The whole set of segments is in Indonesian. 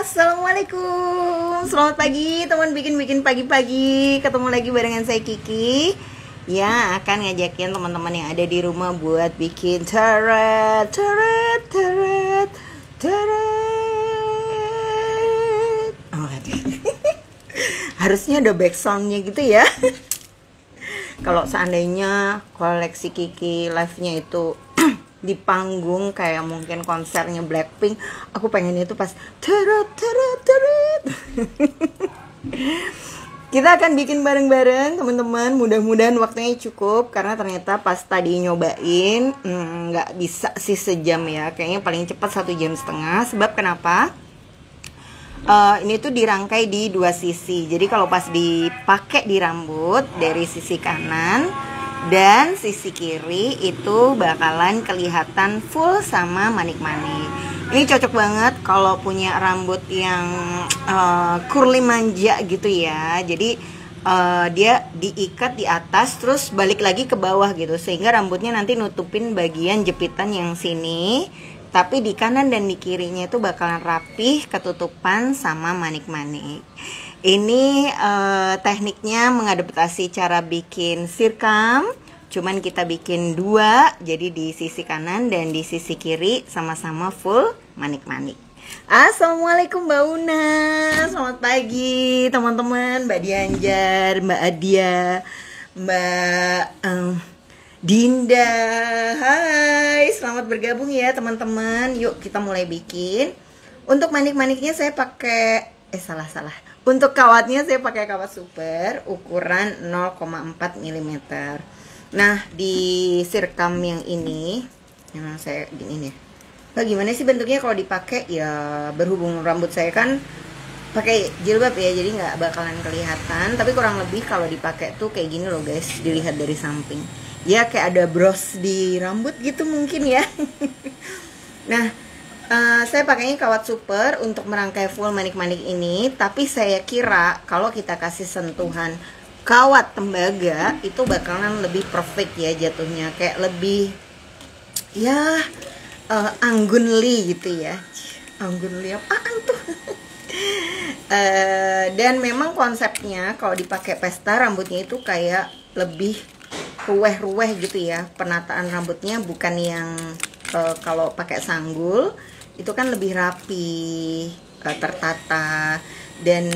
Assalamualaikum, selamat pagi teman bikin pagi-pagi. Ketemu lagi barengan saya Kiki yang akan ngajakin teman-teman yang ada di rumah buat bikin teret. Oh, harusnya ada back soundnya gitu ya. Kalau seandainya koleksi Kiki live-nya itu di panggung kayak mungkin konsernya Blackpink, aku pengen itu pas teret. Kita akan bikin bareng-bareng teman-teman, mudah-mudahan waktunya cukup karena ternyata pas tadi nyobain nggak bisa sih sejam ya, kayaknya paling cepat 1,5 jam. Sebab kenapa? Ini tuh dirangkai di dua sisi, jadi kalau pas dipakai di rambut dari sisi kanan dan sisi kiri itu bakalan kelihatan full sama manik-manik. Ini cocok banget kalau punya rambut yang curly manja gitu ya. Jadi dia diikat di atas terus balik lagi ke bawah gitu, sehingga rambutnya nanti nutupin bagian jepitan yang sini, tapi di kanan dan di kirinya itu bakalan rapih, ketutupan sama manik-manik. Ini tekniknya mengadaptasi cara bikin sirkam, cuman kita bikin dua, jadi di sisi kanan dan di sisi kiri sama-sama full manik-manik. Assalamualaikum Mbak Una, selamat pagi teman-teman, Mbak Dianjar, Mbak Adia, Mbak Dinda. Hai, selamat bergabung ya teman-teman. Yuk kita mulai bikin. Untuk manik-maniknya saya pakai salah. Untuk kawatnya saya pakai kawat super ukuran 0,4 mm. Nah, di sirkam yang ini yang saya gini nih. Nah, gimana sih bentuknya kalau dipakai? Ya berhubung rambut saya kan pakai jilbab ya, jadi nggak bakalan kelihatan. Tapi kurang lebih kalau dipakai tuh kayak gini loh guys, dilihat dari samping. Ya kayak ada bros di rambut gitu mungkin ya. Nah, saya pakainya kawat super untuk merangkai full manik-manik ini. Tapi saya kira kalau kita kasih sentuhan kawat tembaga itu bakalan lebih perfect ya jatuhnya, kayak lebih ya anggunli gitu ya. Anggunli apaan tuh? Dan memang konsepnya kalau dipakai pesta rambutnya itu kayak lebih ruweh gitu ya. Penataan rambutnya bukan yang kalau pakai sanggul itu kan lebih rapi, tertata. Dan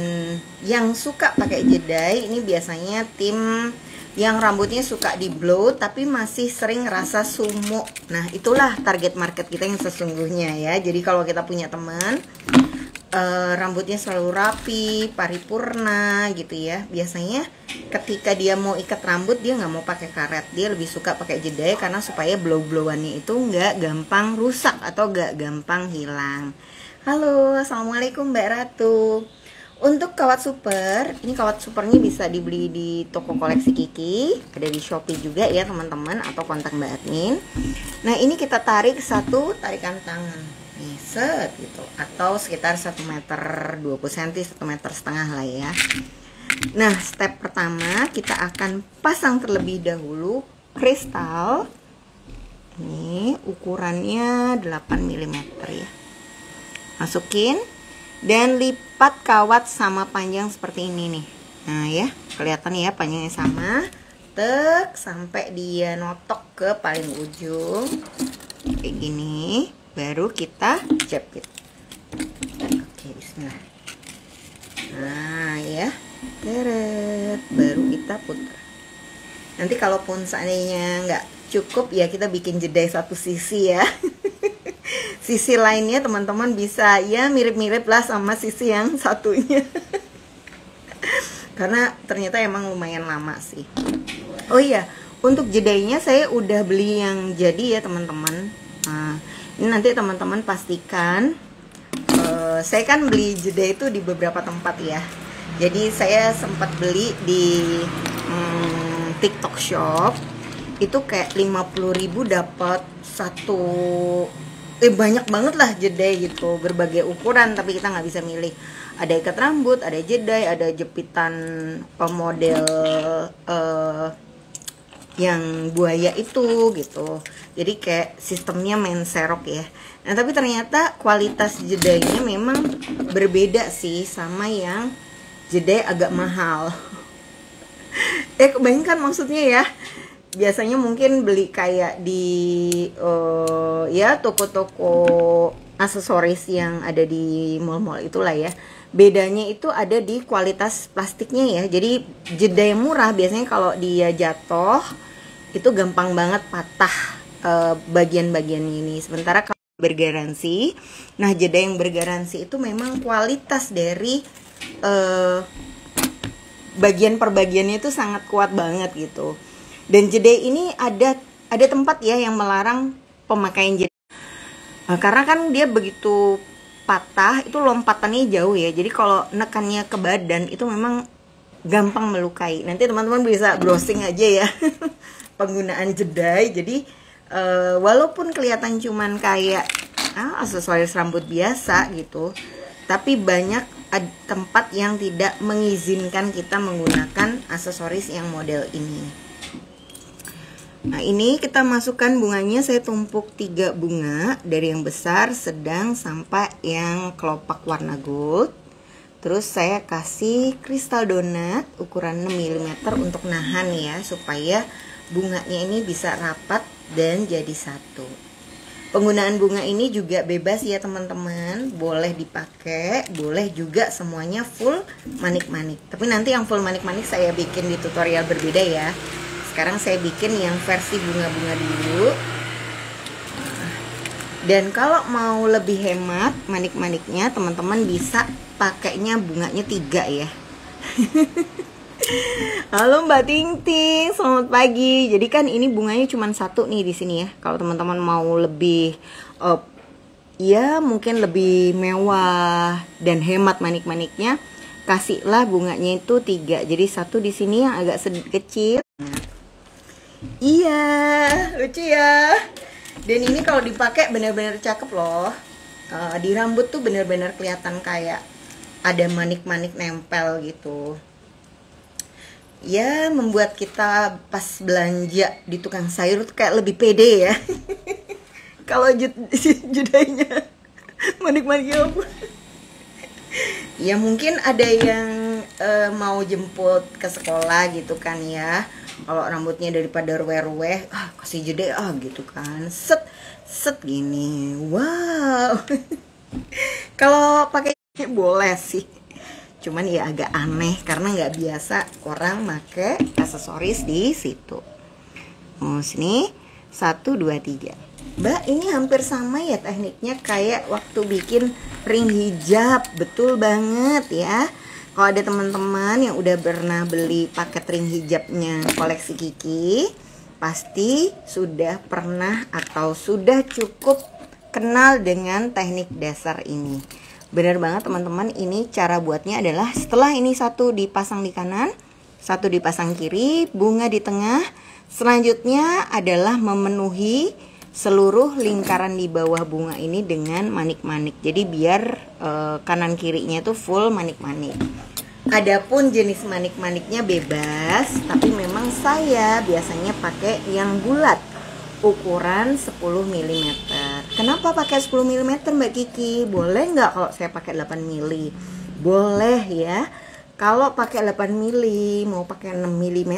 yang suka pakai jedai ini biasanya tim yang rambutnya suka di blow tapi masih sering rasa sumuk. Nah, itulah target market kita yang sesungguhnya ya. Jadi kalau kita punya teman rambutnya selalu rapi, paripurna gitu ya, biasanya ketika dia mau ikat rambut dia nggak mau pakai karet, dia lebih suka pakai jedai karena supaya blow-blowannya itu nggak gampang rusak atau nggak gampang hilang. Halo, assalamualaikum Mbak Ratu. Untuk kawat super, ini kawat supernya bisa dibeli di toko koleksi Kiki, ada di Shopee juga ya teman-teman, atau kontak Mbak Admin. Nah, ini kita tarik satu tarikan tangan nih, set gitu, atau sekitar 1,20 meter 1,5 meter lah ya. Nah, step pertama kita akan pasang terlebih dahulu kristal. Ini ukurannya 8 mm ya. Masukin dan lipat kawat sama panjang seperti ini nih. Nah ya, kelihatan ya panjangnya sama. Tek sampai dia notok ke paling ujung. Kayak gini. Baru kita jepit. Oke, bismillah. Nah ya, teret. Baru kita putar. Nanti kalaupun seandainya nggak cukup ya kita bikin jedai satu sisi ya. Sisi lainnya teman-teman bisa ya mirip-mirip lah sama sisi yang satunya. Karena ternyata emang lumayan lama sih. Oh iya, untuk jedainya saya udah beli yang jadi ya teman-teman. Nah, ini nanti teman-teman pastikan. Saya kan beli jedai itu di beberapa tempat ya. Jadi saya sempat beli di TikTok Shop. Itu kayak 50.000 dapat satu, banyak banget lah jedai gitu, berbagai ukuran, tapi kita nggak bisa milih. Ada ikat rambut, ada jedai, ada jepitan model yang buaya itu gitu. Jadi kayak sistemnya main serok ya. Nah tapi ternyata kualitas jedainya memang berbeda sih sama yang jedai agak mahal. Kebayangkan maksudnya ya. Biasanya mungkin beli kayak di ya toko-toko aksesoris yang ada di mall-mall itulah ya. Bedanya itu ada di kualitas plastiknya ya. Jadi jedai murah biasanya kalau dia jatuh itu gampang banget patah bagian-bagian ini. Sementara kalau bergaransi, nah jedai yang bergaransi itu memang kualitas dari bagian per bagiannya itu sangat kuat banget gitu. Dan jedai ini ada tempat ya yang melarang pemakaian jedai. Karena kan dia begitu patah itu lompatannya jauh ya. Jadi kalau nekannya ke badan itu memang gampang melukai. Nanti teman-teman bisa browsing aja ya penggunaan jedai. Jadi walaupun kelihatan cuman kayak aksesoris rambut biasa gitu, tapi banyak tempat yang tidak mengizinkan kita menggunakan aksesoris yang model ini. Nah ini kita masukkan bunganya, saya tumpuk 3 bunga dari yang besar, sedang, sampai yang kelopak warna gold. Terus saya kasih kristal donat ukuran 6 mm untuk nahan ya, supaya bunganya ini bisa rapat dan jadi satu. Penggunaan bunga ini juga bebas ya teman-teman, boleh dipakai, boleh juga semuanya full manik-manik. Tapi nanti yang full manik-manik saya bikin di tutorial berbeda ya. Sekarang saya bikin yang versi bunga-bunga dulu. Dan kalau mau lebih hemat manik-maniknya, teman-teman bisa pakainya bunganya 3 ya. Halo Mbak Ting Ting, selamat pagi. Jadi kan ini bunganya cuma 1 nih di sini ya. Kalau teman-teman mau lebih ya mungkin lebih mewah dan hemat manik-maniknya, kasihlah bunganya itu 3. Jadi 1 di sini yang agak sedikit kecil. Iya, lucu ya. Dan ini kalau dipakai benar-benar cakep loh. Di rambut tuh benar-benar kelihatan kayak ada manik-manik nempel gitu. Ya membuat kita pas belanja di tukang sayur tuh kayak lebih pede ya. Kalau judainya manik-maniknya apa? Ya mungkin ada yang mau jemput ke sekolah gitu kan ya. Kalau rambutnya daripada ruweh-ruweh, kasih judai gitu kan. Set gini. Wow. Kalau pakai boleh sih. Cuman ya agak aneh karena nggak biasa orang make aksesoris di situ. Sini 1, 2, 3. Mbak, ini hampir sama ya tekniknya kayak waktu bikin ring hijab. Betul banget ya. Kalau ada teman-teman yang udah pernah beli paket ring hijabnya koleksi Kiki, pasti sudah pernah atau sudah cukup kenal dengan teknik dasar ini. Benar banget teman-teman, ini cara buatnya adalah setelah ini 1 dipasang di kanan, 1 dipasang kiri, bunga di tengah. Selanjutnya adalah memenuhi seluruh lingkaran di bawah bunga ini dengan manik-manik. Jadi biar kanan kirinya itu full manik-manik. Adapun jenis manik-maniknya bebas, tapi memang saya biasanya pakai yang bulat ukuran 10 mm. Kenapa pakai 10 mm Mbak Kiki? Boleh nggak kalau saya pakai 8 mm? Boleh ya. Kalau pakai 8 mm, mau pakai 6 mm,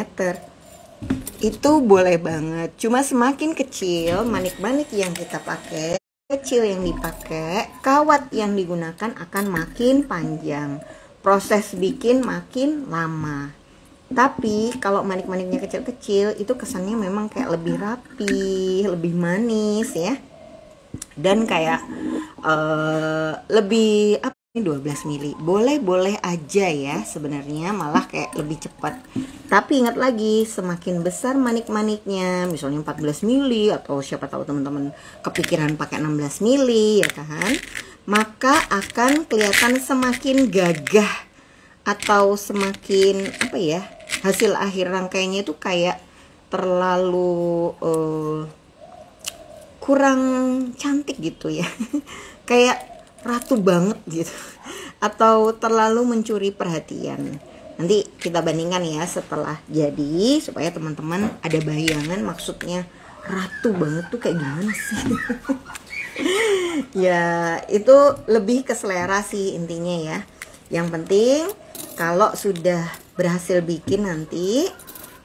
itu boleh banget. Cuma semakin kecil manik-manik yang kita pakai, kecil yang dipakai, kawat yang digunakan akan makin panjang. Proses bikin makin lama. Tapi kalau manik-maniknya kecil-kecil itu kesannya memang kayak lebih rapi, lebih manis ya. Dan kayak lebih apa ini 12 mili. Boleh-boleh aja ya sebenarnya, malah kayak lebih cepat. Tapi ingat lagi, semakin besar manik-maniknya, misalnya 14 mili atau siapa tahu teman-teman kepikiran pakai 16 mili ya kan, maka akan kelihatan semakin gagah atau semakin apa ya, hasil akhir rangkaiannya itu kayak terlalu kurang cantik gitu ya. Kayak ratu banget gitu, atau terlalu mencuri perhatian. Nanti kita bandingkan ya setelah jadi, supaya teman-teman ada bayangan maksudnya ratu banget tuh kayak gimana sih. Ya itu lebih ke selera sih intinya ya. Yang penting kalau sudah berhasil bikin, nanti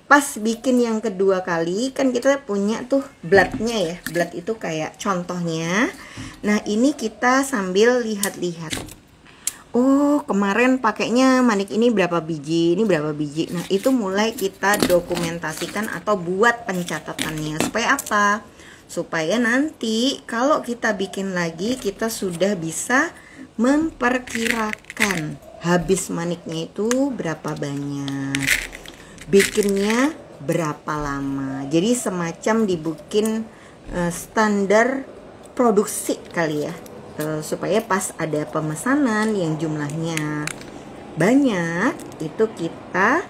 pas bikin yang kedua kali kan kita punya tuh bladnya ya. Blad itu kayak contohnya. Nah ini kita sambil lihat-lihat, oh kemarin pakainya manik ini berapa biji, ini berapa biji. Nah itu mulai kita dokumentasikan atau buat pencatatannya. Supaya apa? Supaya nanti kalau kita bikin lagi, kita sudah bisa memperkirakan habis maniknya itu berapa banyak, bikinnya berapa lama. Jadi semacam dibikin standar produksi kali ya, supaya pas ada pemesanan yang jumlahnya banyak, itu kita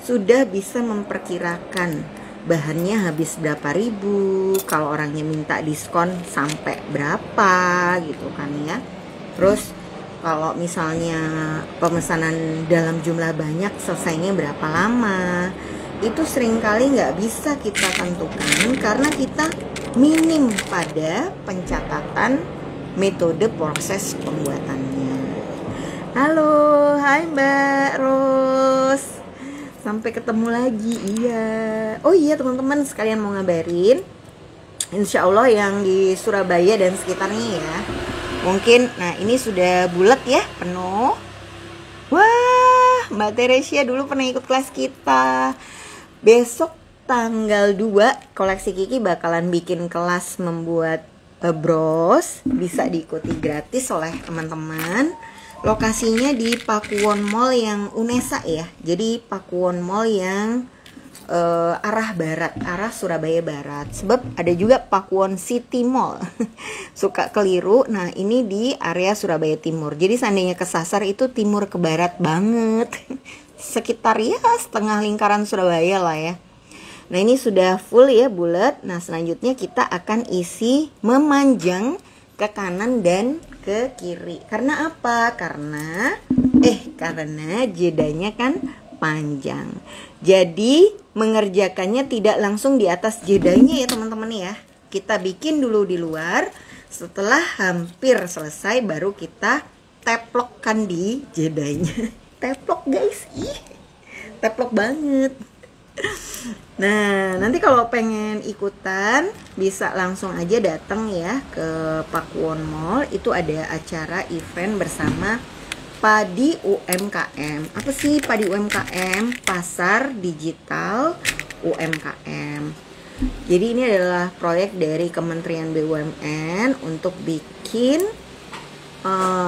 sudah bisa memperkirakan bahannya habis berapa ribu, kalau orangnya minta diskon sampai berapa gitu kan ya. Terus kalau misalnya pemesanan dalam jumlah banyak, selesainya berapa lama, itu seringkali nggak bisa kita tentukan karena kita minim pada pencatatan metode proses pembuatannya. Halo, hai Mbak Ros, sampai ketemu lagi. Iya, oh iya teman-teman sekalian mau ngabarin, insya Allah yang di Surabaya dan sekitarnya ya, mungkin nah ini sudah bulat ya, penuh. Wah, Mbak Teresia dulu pernah ikut kelas kita. Besok tanggal 2 koleksi Kiki bakalan bikin kelas membuat bros, bisa diikuti gratis oleh teman-teman. Lokasinya di Pakuwon Mall yang Unesa ya. Jadi Pakuwon Mall yang arah barat, arah Surabaya Barat. Sebab ada juga Pakuwon City Mall. Suka keliru. Nah, ini di area Surabaya Timur. Jadi seandainya kesasar itu timur ke barat banget. Sekitar ya setengah lingkaran Surabaya lah ya. Nah ini sudah full ya, bulat. Nah selanjutnya kita akan isi memanjang ke kanan dan ke kiri. Karena apa? Karena jedanya kan panjang. Jadi mengerjakannya tidak langsung di atas jedanya ya teman-teman ya. Kita bikin dulu di luar. Setelah hampir selesai baru kita teplokkan di jedanya. Teplok guys, ih teplok banget. Nah nanti kalau pengen ikutan bisa langsung aja datang ya ke Pakuwon Mall. Itu ada acara event bersama Padi UMKM. Apa sih Padi UMKM? Pasar Digital UMKM. Jadi ini adalah proyek dari Kementerian BUMN untuk bikin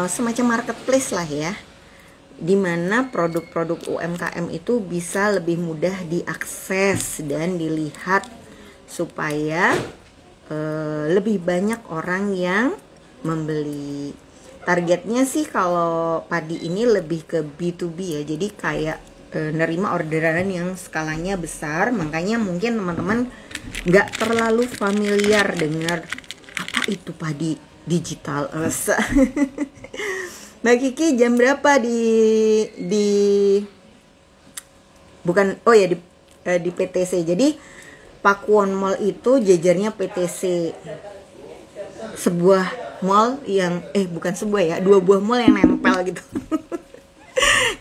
semacam marketplace lah ya, dimana produk-produk UMKM itu bisa lebih mudah diakses dan dilihat supaya lebih banyak orang yang membeli. Targetnya sih kalau padi ini lebih ke B2B ya, jadi kayak nerima orderan yang skalanya besar. Makanya mungkin teman-teman nggak terlalu familiar dengan apa itu padi digital. Mbak Kiki jam berapa di bukan oh ya di PTC. Jadi Pakuwon Mall itu jajarnya PTC, sebuah mall yang bukan sebuah ya, 2 buah mall yang nempel gitu.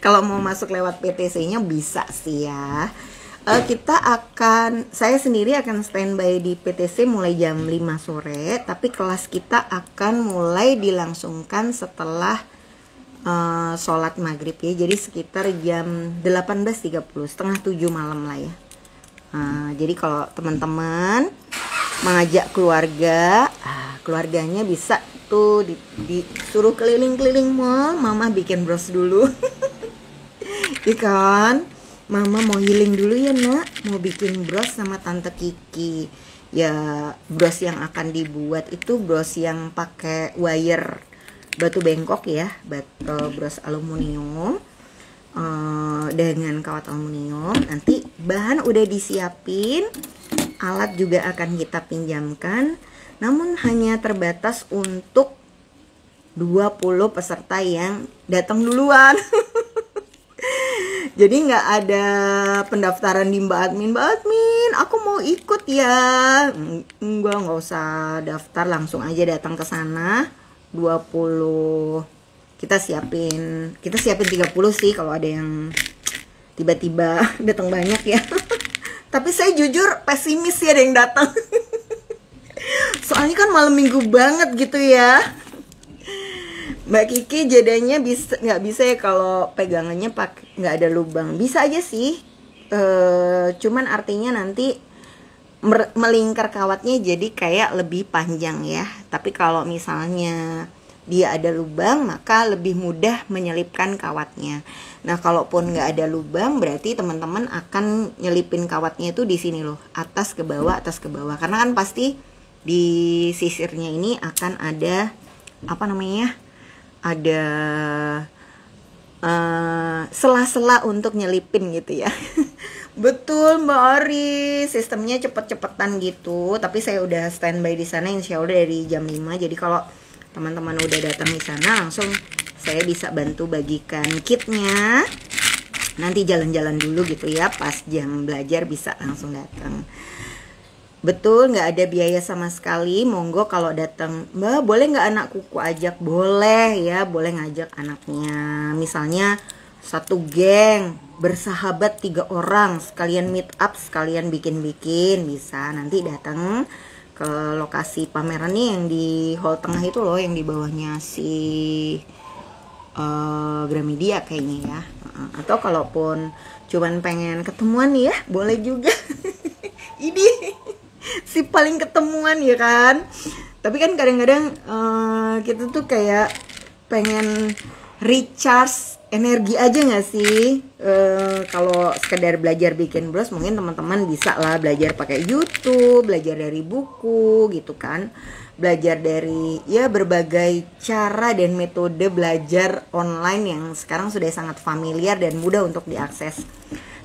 Kalau mau masuk lewat PTC-nya bisa sih ya. Saya sendiri akan standby di PTC mulai jam 5 sore, tapi kelas kita akan mulai dilangsungkan setelah sholat maghrib ya. Jadi sekitar jam 18.30, setengah 7 malam lah ya. Jadi kalau teman-teman mengajak keluarga, keluarganya bisa tuh disuruh keliling-keliling mall. Mama bikin bros dulu. Ikan, Mama mau healing dulu ya nak, mau bikin bros sama Tante Kiki. Ya bros yang akan dibuat itu bros yang pakai wire batu bengkok ya, bros aluminium dengan kawat aluminium. Nanti bahan udah disiapin, alat juga akan kita pinjamkan, namun hanya terbatas untuk 20 peserta yang datang duluan. Jadi nggak ada pendaftaran di Mbak Admin, aku mau ikut ya. Enggak, nggak usah daftar, langsung aja datang ke sana. 20 kita siapin 30 sih kalau ada yang tiba-tiba datang banyak ya. Tapi saya jujur pesimis ya ada yang datang. Soalnya kan malam minggu banget gitu ya. Mbak Kiki jedanya nggak bisa ya kalau pegangannya nggak ada lubang. Bisa aja sih, cuman artinya nanti melingkar kawatnya jadi kayak lebih panjang ya. Tapi kalau misalnya dia ada lubang, maka lebih mudah menyelipkan kawatnya. Nah, kalaupun nggak ada lubang, berarti teman-teman akan nyelipin kawatnya itu di sini loh, atas ke bawah, atas ke bawah. Karena kan pasti di sisirnya ini akan ada apa namanya? Ada sela-sela untuk nyelipin gitu ya. Betul Mbak Ori, sistemnya cepet-cepetan gitu. Tapi saya udah standby di sana insya Allah dari jam 5. Jadi kalau teman-teman udah datang di sana, langsung saya bisa bantu bagikan kitnya. Nanti jalan-jalan dulu gitu ya, pas jam belajar bisa langsung datang. Betul, nggak ada biaya sama sekali. Monggo kalau datang, Mbak boleh nggak anak kuku ajak? Boleh ya, boleh ngajak anaknya. Misalnya satu geng bersahabat 3 orang, sekalian meet up, sekalian bikin-bikin, bisa nanti datang ke lokasi pameran nih yang di hall tengah itu loh, yang di bawahnya si Gramedia kayaknya ya. Atau kalaupun cuman pengen ketemuan nih ya, boleh juga. Ini si paling ketemuan ya kan. Tapi kan kadang-kadang kita tuh kayak pengen recharge energi aja nggak sih. Kalau sekedar belajar bikin bros, mungkin teman-teman bisa lah belajar pakai YouTube, belajar dari buku gitu kan, belajar dari ya berbagai cara dan metode belajar online yang sekarang sudah sangat familiar dan mudah untuk diakses.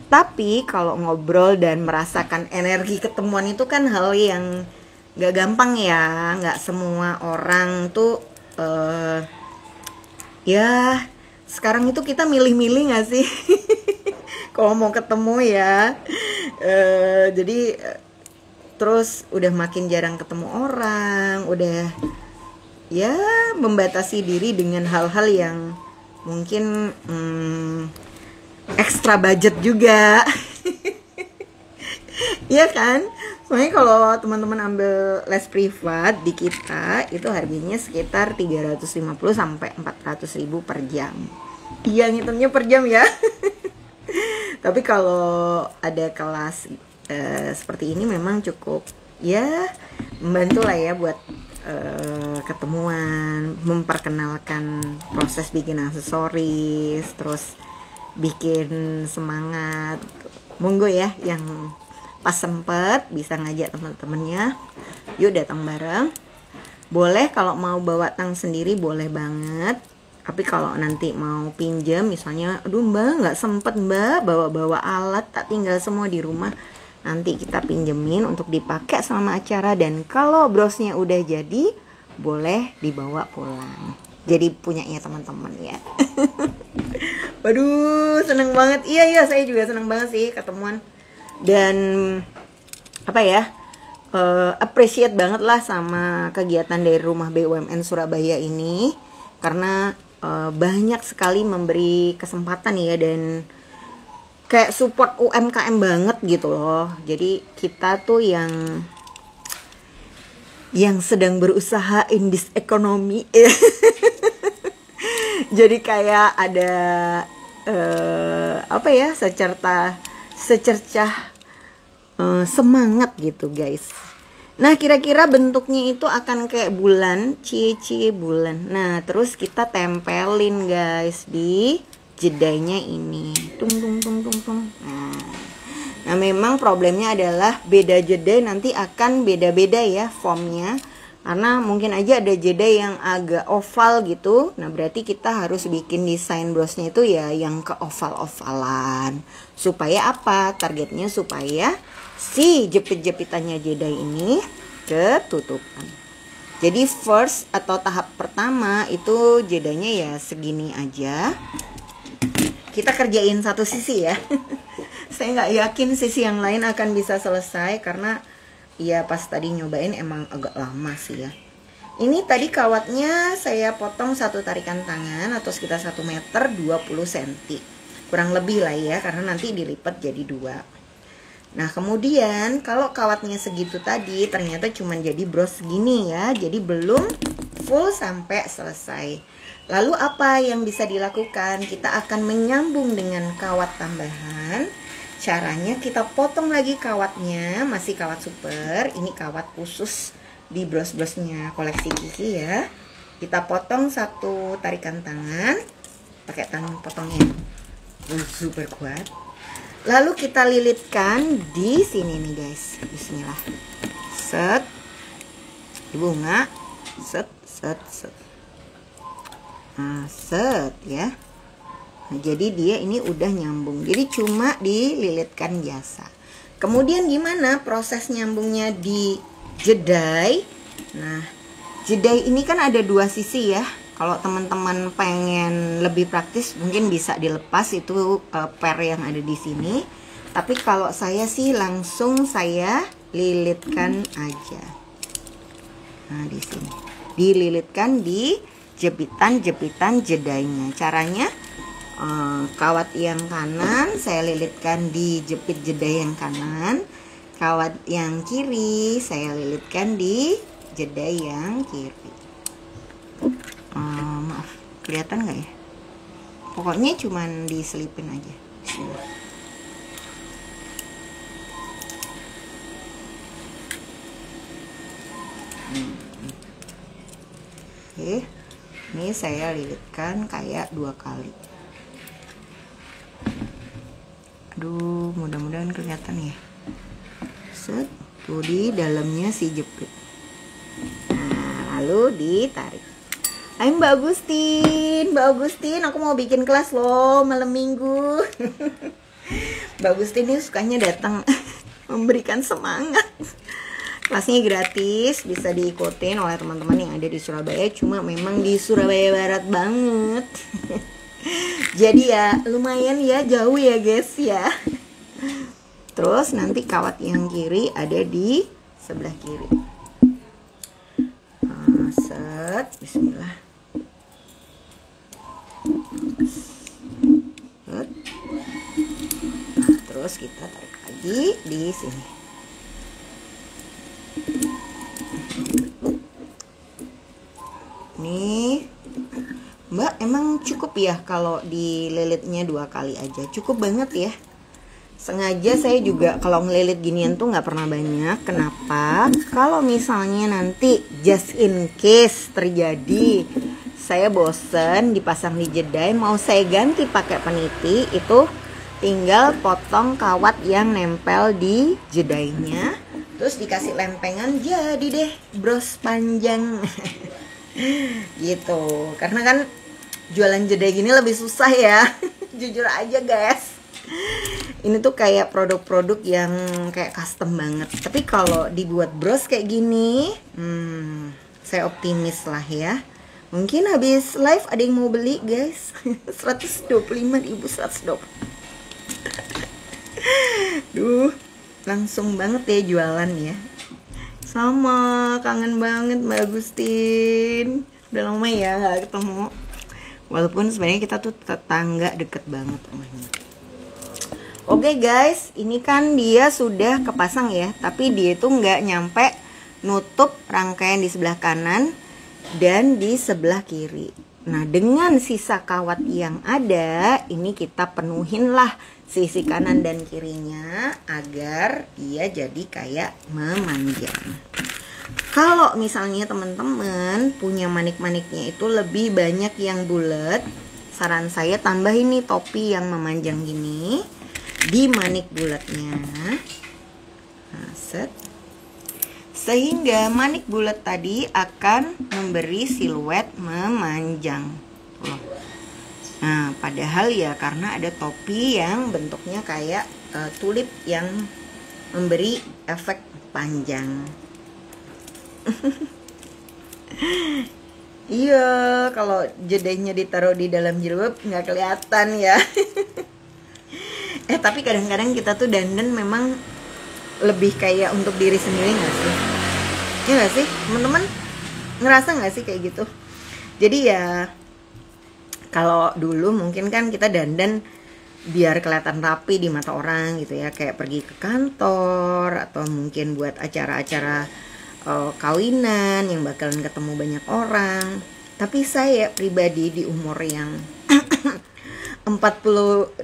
Tapi kalau ngobrol dan merasakan energi ketemuan itu kan hal yang gak gampang ya. Gak semua orang tuh ya sekarang itu kita milih-milih gak sih? Kalau mau ketemu ya. Jadi terus udah makin jarang ketemu orang, udah ya membatasi diri dengan hal-hal yang mungkin ekstra budget juga. Iya kan? Soalnya kalau teman-teman ambil les privat di kita itu harganya sekitar 350 sampai 400 ribu per jam. Iya, ngitungnya per jam ya. Tapi kalau ada kelas seperti ini memang cukup ya membantu lah ya buat ketemuan, memperkenalkan proses bikin aksesoris, terus bikin semangat. Monggo ya yang pas sempet bisa ngajak teman-temannya, yuk datang bareng. Boleh kalau mau bawa tang sendiri boleh banget. Tapi kalau nanti mau pinjam misalnya, aduh Mbak nggak sempet Mbak bawa-bawa alat, tak tinggal semua di rumah, nanti kita pinjemin untuk dipakai selama acara. Dan kalau brosnya udah jadi, boleh dibawa pulang, jadi punyanya teman-teman ya. Waduh, seneng banget. Iya, saya juga seneng banget sih ketemuan. Dan apa ya, appreciate banget lah sama kegiatan dari Rumah BUMN Surabaya ini. Karena banyak sekali memberi kesempatan ya, dan kayak support UMKM banget gitu loh. Jadi kita tuh yang sedang berusaha in this economy. Jadi kayak ada apa ya, secercah semangat gitu guys. Nah kira-kira bentuknya itu akan kayak bulan, cie bulan. Nah terus kita tempelin guys di jedainya ini, tung. Nah memang problemnya adalah beda jedai nanti akan beda-beda ya formnya. Karena mungkin aja ada jedai yang agak oval gitu. Nah berarti kita harus bikin desain brosnya itu ya yang ke oval-ovalan. Supaya apa? Targetnya supaya si jepit-jepitannya jedai ini ketutupan. Jadi first atau tahap pertama itu jedainya ya segini aja. kita kerjain satu sisi ya. Saya nggak yakin sisi yang lain akan bisa selesai karena ya pas tadi nyobain emang agak lama sih ya. Ini tadi kawatnya saya potong satu tarikan tangan atau sekitar 1 meter 20 cm. Kurang lebih lah ya, karena nanti dilipat jadi 2. Nah kemudian kalau kawatnya segitu tadi ternyata cuma jadi bros segini ya. Jadi belum full sampai selesai. Lalu apa yang bisa dilakukan? Kita akan menyambung dengan kawat tambahan. Caranya kita potong lagi kawatnya, masih kawat super. Ini kawat khusus di bros-brosnya koleksi Kiki ya. Kita potong satu tarikan tangan pakai tangan potongnya super kuat. Lalu kita lilitkan di sini nih guys. Bismillah. Set. Di bunga. Set, set, set. Nah, set ya. Nah, jadi dia ini udah nyambung. Jadi cuma dililitkan biasa. Kemudian gimana proses nyambungnya di jedai? Nah, jedai ini kan ada 2 sisi ya. Kalau teman-teman pengen lebih praktis mungkin bisa dilepas itu per yang ada di sini. Tapi kalau saya sih langsung saya lilitkan aja. Nah, di sini dililitkan di jepitan-jepitan jedainya. Caranya kawat yang kanan saya lilitkan di jepit jedai yang kanan. Kawat yang kiri saya lilitkan di jedai yang kiri. Maaf, kelihatan nggak ya? Pokoknya cuman diselipin aja. Oke, ini saya lilitkan kayak 2 kali. Aduh, mudah-mudahan kelihatan ya. Set, tuh di dalamnya si jepit. Nah, lalu ditarik. Hai Mbak Agustin, aku mau bikin kelas loh malam minggu. Mbak Agustin ini sukanya datang memberikan semangat. Kelasnya gratis, bisa diikutin oleh teman-teman yang ada di Surabaya. Cuma memang di Surabaya Barat banget. Jadi ya lumayan ya, jauh ya guys ya. Terus nanti kawat yang kiri ada di sebelah kiri. Set, bismillah. Nah, terus kita tarik lagi di sini. Nih, Mbak, emang cukup ya kalau dililitnya 2 kali aja? Cukup banget ya. Sengaja saya juga kalau ngelilit ginian tuh nggak pernah banyak. Kenapa? Kalau misalnya nanti just in case terjadi saya bosen dipasang di jedai, mau saya ganti pakai peniti, itu tinggal potong kawat yang nempel di jedainya, terus dikasih lempengan, jadi deh bros panjang. Gitu. Karena kan jualan jedai gini lebih susah ya. Jujur aja guys. Ini tuh kayak produk-produk yang kayak custom banget. Tapi kalau dibuat bros kayak gini, saya optimis lah ya. Mungkin habis live ada yang mau beli guys. 125.120. Duh, langsung banget ya jualan ya. Sama, kangen banget Mbak Agustin. Udah lama ya gak ketemu. Walaupun sebenarnya kita tuh tetangga deket banget rumahnya. Oke guys, ini kan dia sudah kepasang ya. Tapi dia tuh nggak nyampe nutup rangkaian di sebelah kanan dan di sebelah kiri. Nah, dengan sisa kawat yang ada, ini kita penuhin lah sisi kanan dan kirinya agar dia jadi kayak memanjang. Kalau misalnya teman-teman punya manik-maniknya itu lebih banyak yang bulat, saran saya tambah ini topi yang memanjang gini di manik bulatnya. Nah, set. Sehingga manik bulat tadi akan memberi siluet memanjang. Nah, padahal ya karena ada topi yang bentuknya kayak tulip yang memberi efek panjang. Iya, kalau jedainya ditaruh di dalam jilbab nggak kelihatan ya. Tapi kadang-kadang kita tuh dandan memang lebih kayak untuk diri sendiri nggak sih? Ya nggak sih, teman-teman? Ngerasa nggak sih kayak gitu? Jadi ya, kalau dulu mungkin kan kita dandan biar kelihatan rapi di mata orang gitu ya, kayak pergi ke kantor atau mungkin buat acara-acara kawinan yang bakalan ketemu banyak orang. Tapi saya pribadi di umur yang 40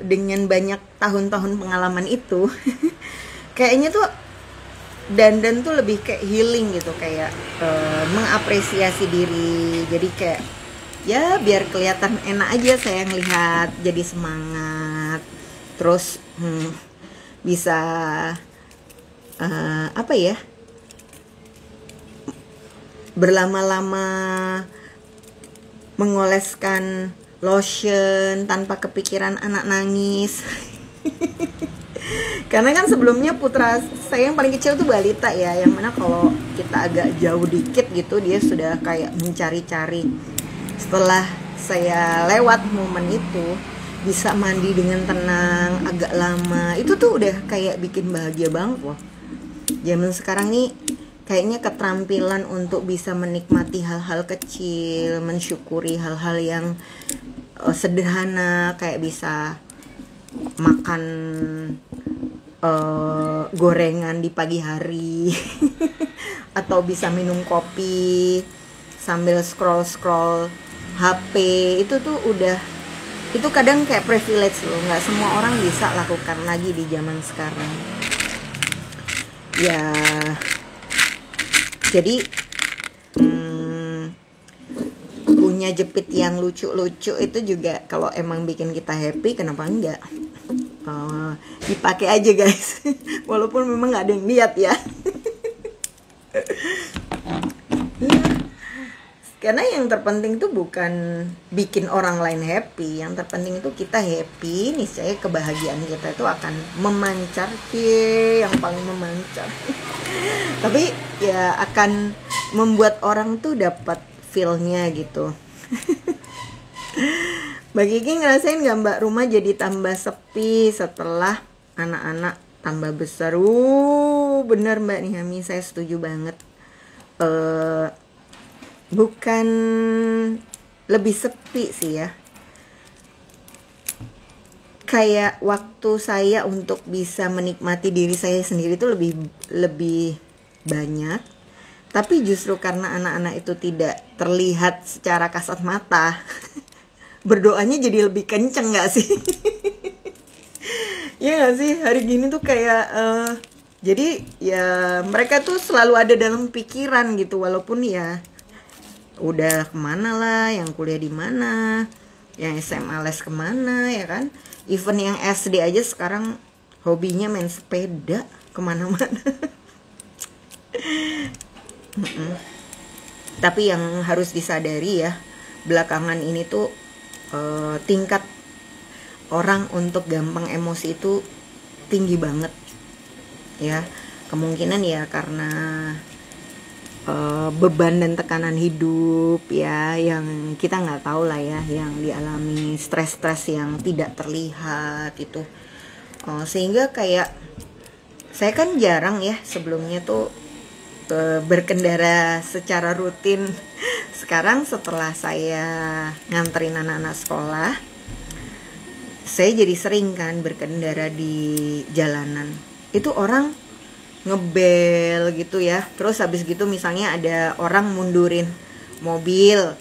dengan banyak tahun-tahun pengalaman itu kayaknya tuh dandan tuh lebih kayak healing gitu, kayak mengapresiasi diri. Jadi kayak ya biar kelihatan enak aja saya ngelihat, jadi semangat. Terus bisa apa ya, berlama-lama mengoleskan lotion tanpa kepikiran anak nangis. Karena kan sebelumnya putra saya yang paling kecil tuh balita ya, yang mana kalau kita agak jauh dikit gitu dia sudah kayak mencari-cari. Setelah saya lewat momen itu, bisa mandi dengan tenang agak lama, itu tuh udah kayak bikin bahagia banget loh. Zaman sekarang nih kayaknya keterampilan untuk bisa menikmati hal-hal kecil, mensyukuri hal-hal yang sederhana, kayak bisa makan gorengan di pagi hari atau bisa minum kopi sambil scroll HP, itu tuh udah, itu kadang kayak privilege loh, nggak semua orang bisa lakukan lagi di zaman sekarang ya. Jadi punya jepit yang lucu-lucu itu juga kalau emang bikin kita happy, kenapa enggak? Dipakai aja guys. Walaupun memang nggak ada yang lihat ya. Karena yang terpenting tuh bukan bikin orang lain happy, yang terpenting itu kita happy. Niscaya kebahagiaan kita itu akan memancar, yang paling memancar. Tapi ya akan membuat orang tuh dapat feel-nya gitu. Mbak Kiki ngerasain gak Mbak, rumah jadi tambah sepi setelah anak-anak tambah besar? Bener Mbak Nihami, saya setuju banget. Bukan lebih sepi sih ya, kayak waktu saya untuk bisa menikmati diri saya sendiri itu lebih banyak. Tapi justru karena anak-anak itu tidak terlihat secara kasat mata, berdoanya jadi lebih kenceng gak sih? Ya gak sih, hari gini tuh kayak jadi ya mereka tuh selalu ada dalam pikiran gitu, walaupun ya udah kemana lah, yang kuliah di mana, yang SMA les kemana ya kan. Even yang SD aja sekarang hobinya main sepeda kemana-mana. Tapi yang harus disadari ya, belakangan ini tuh tingkat orang untuk gampang emosi itu tinggi banget ya. Kemungkinan ya karena beban dan tekanan hidup ya, yang kita nggak tahu lah ya, yang dialami stres-stres yang tidak terlihat itu, sehingga kayak saya kan jarang ya sebelumnya tuh berkendara secara rutin. Sekarang setelah saya nganterin anak-anak sekolah, saya jadi sering kan berkendara di jalanan. Itu orang ngebel gitu ya. Terus habis gitu misalnya ada orang mundurin mobil,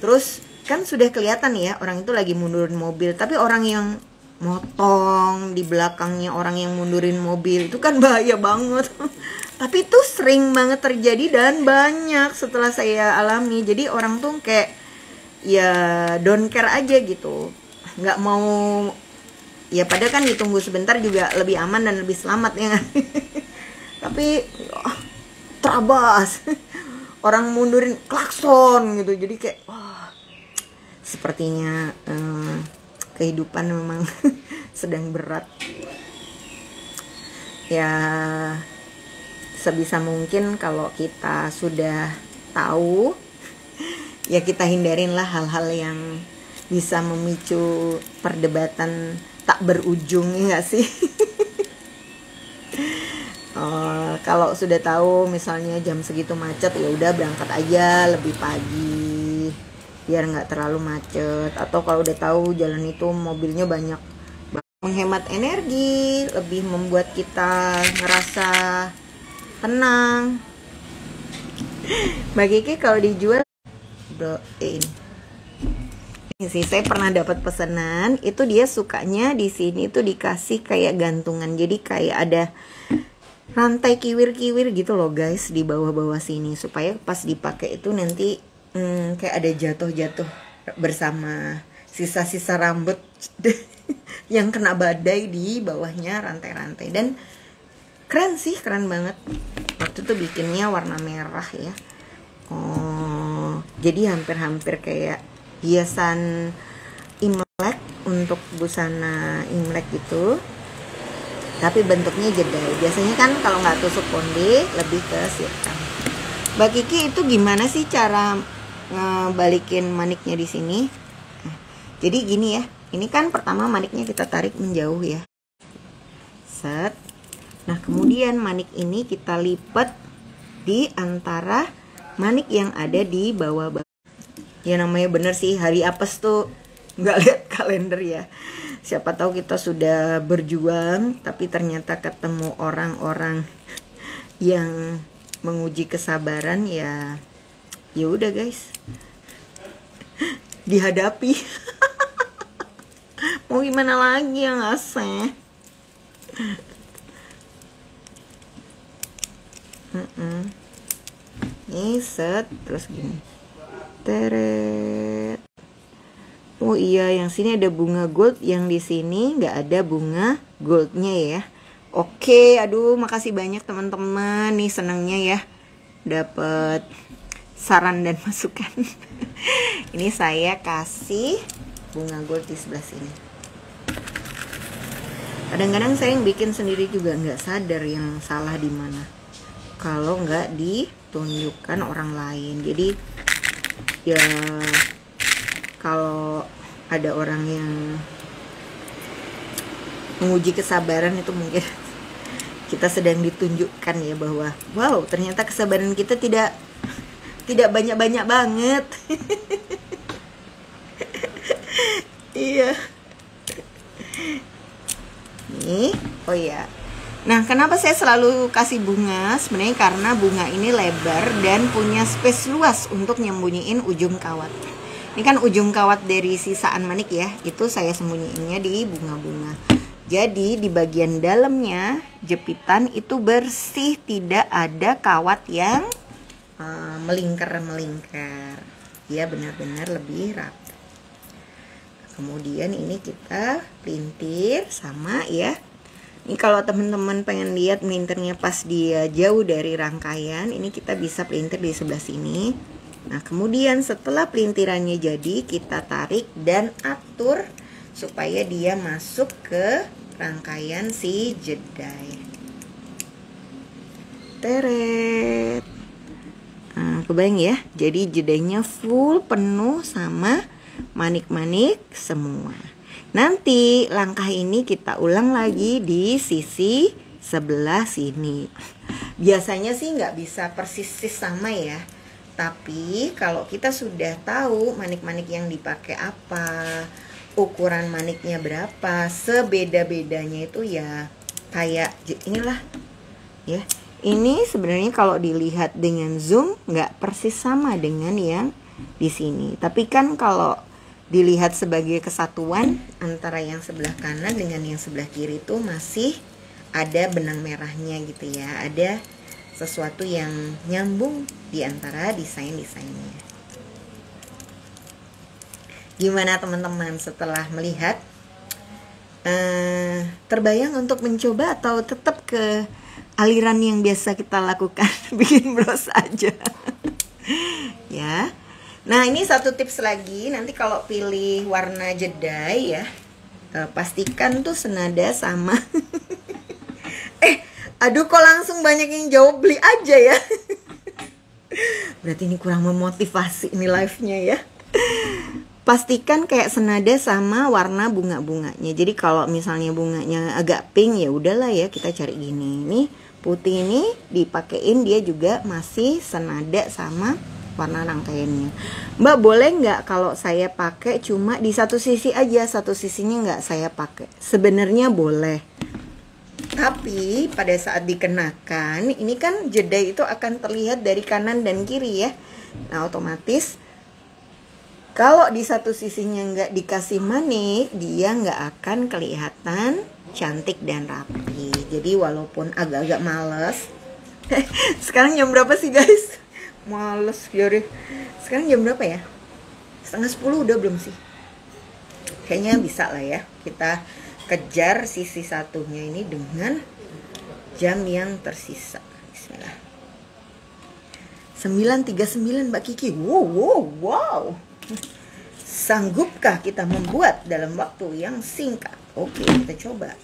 terus kan sudah kelihatan ya orang itu lagi mundurin mobil, tapi orang yang motong di belakangnya orang yang mundurin mobil itu kan bahaya banget. Tapi itu sering banget terjadi dan banyak setelah saya alami. Jadi orang tuh kayak ya don't care aja gitu, nggak mau ya, padahal kan ditunggu sebentar juga lebih aman dan lebih selamat ya. Tapi terabas, orang mundurin klakson gitu. Jadi kayak sepertinya kehidupan memang sedang berat ya. Sebisa mungkin kalau kita sudah tahu ya kita hindarinlah hal-hal yang bisa memicu perdebatan tak berujung, ya nggak sih? Kalau sudah tahu misalnya jam segitu macet, ya udah berangkat aja lebih pagi biar nggak terlalu macet. Atau kalau udah tahu jalan itu mobilnya banyak, menghemat energi, lebih membuat kita ngerasa tenang. Mbak Kiki kalau dijual doain. Ini sih saya pernah dapat pesanan, itu dia sukanya di sini tuh dikasih kayak gantungan. Jadi kayak ada rantai kiwir-kiwir gitu loh guys di bawah-bawah sini, supaya pas dipakai itu nanti kayak ada jatuh-jatuh bersama sisa-sisa rambut yang kena badai di bawahnya rantai-rantai. Dan keren sih, keren banget. Waktu itu bikinnya warna merah ya. Jadi hampir-hampir kayak hiasan Imlek untuk busana Imlek gitu. Tapi bentuknya jedai. Biasanya kan kalau nggak tusuk konde lebih ke sirkam. Mbak Kiki, itu gimana sih cara balikin maniknya di sini? Jadi gini ya. Ini kan pertama maniknya kita tarik menjauh ya. Set. Nah, kemudian manik ini kita lipat di antara manik yang ada di bawah. Ya namanya bener sih, hari apes tuh nggak lihat kalender ya. Siapa tahu kita sudah berjuang, tapi ternyata ketemu orang-orang yang menguji kesabaran, ya udah guys, dihadapi. Mau gimana lagi ya nggak sih? Nih set, terus gini, teret. Oh iya, yang sini ada bunga gold, yang di sini nggak ada bunga goldnya ya. Oke, aduh makasih banyak teman-teman, nih senangnya ya dapat saran dan masukan. Ini saya kasih bunga gold di sebelah sini. Kadang-kadang saya yang bikin sendiri juga nggak sadar yang salah di mana kalau nggak ditunjukkan orang lain. Jadi ya kalau ada orang yang menguji kesabaran, itu mungkin kita sedang ditunjukkan ya bahwa wow, ternyata kesabaran kita tidak banyak-banyak banget. Iya. Nih, oh ya. Nah, kenapa saya selalu kasih bunga? Sebenarnya karena bunga ini lebar dan punya space luas untuk nyembunyiin ujung kawat. Ini kan ujung kawat dari sisaan manik ya, itu saya sembunyiinnya di bunga-bunga. Jadi di bagian dalamnya jepitan itu bersih, tidak ada kawat yang melingkar-melingkar. Ya benar-benar lebih rapi. Kemudian ini kita pelintir sama ya. Ini kalau teman-teman pengen lihat melintirnya pas dia jauh dari rangkaian, ini kita bisa pelintir di sebelah sini. Nah, kemudian setelah pelintirannya jadi, kita tarik dan atur supaya dia masuk ke rangkaian si jedai. Teret. Nah, kebayang ya, jadi jedainya full penuh sama manik-manik semua. Nanti langkah ini kita ulang lagi di sisi sebelah sini. Biasanya sih nggak bisa persis sama ya. Tapi kalau kita sudah tahu manik-manik yang dipakai apa, ukuran maniknya berapa, sebeda-bedanya itu ya kayak inilah ya. Ini sebenarnya kalau dilihat dengan zoom nggak persis sama dengan yang di sini. Tapi kan kalau dilihat sebagai kesatuan antara yang sebelah kanan dengan yang sebelah kiri itu masih ada benang merahnya gitu ya. Ada sesuatu yang nyambung di antara desain-desainnya. Gimana teman-teman setelah melihat? Terbayang untuk mencoba atau tetap ke aliran yang biasa kita lakukan, bikin bros aja? Ya. Nah, ini satu tips lagi, nanti kalau pilih warna jedai ya, pastikan tuh senada sama. Aduh, kok langsung banyak yang jawab beli aja ya. Berarti ini kurang memotivasi ini live-nya ya. pastikan kayak senada sama warna bunga-bunganya. Jadi kalau misalnya bunganya agak pink, ya udahlah ya kita cari gini. Nih putih ini dipakein dia juga masih senada sama warna rangkaiannya. Mbak, boleh nggak kalau saya pakai cuma di satu sisi aja, satu sisinya nggak saya pakai? Sebenarnya boleh. Tapi pada saat dikenakan, ini kan jedai itu akan terlihat dari kanan dan kiri ya. Nah otomatis kalau di satu sisinya nggak dikasih manik, dia nggak akan kelihatan cantik dan rapi. Jadi walaupun agak-agak males. Sekarang jam berapa sih guys? Males yaudah. Sekarang jam berapa ya? 9:30 udah belum sih? Kayaknya bisa lah ya. Kita kejar sisi satunya ini dengan jam yang tersisa. Bismillah. 9:39 Mbak Kiki. Wow. Sanggupkah kita membuat dalam waktu yang singkat? Oke, kita coba.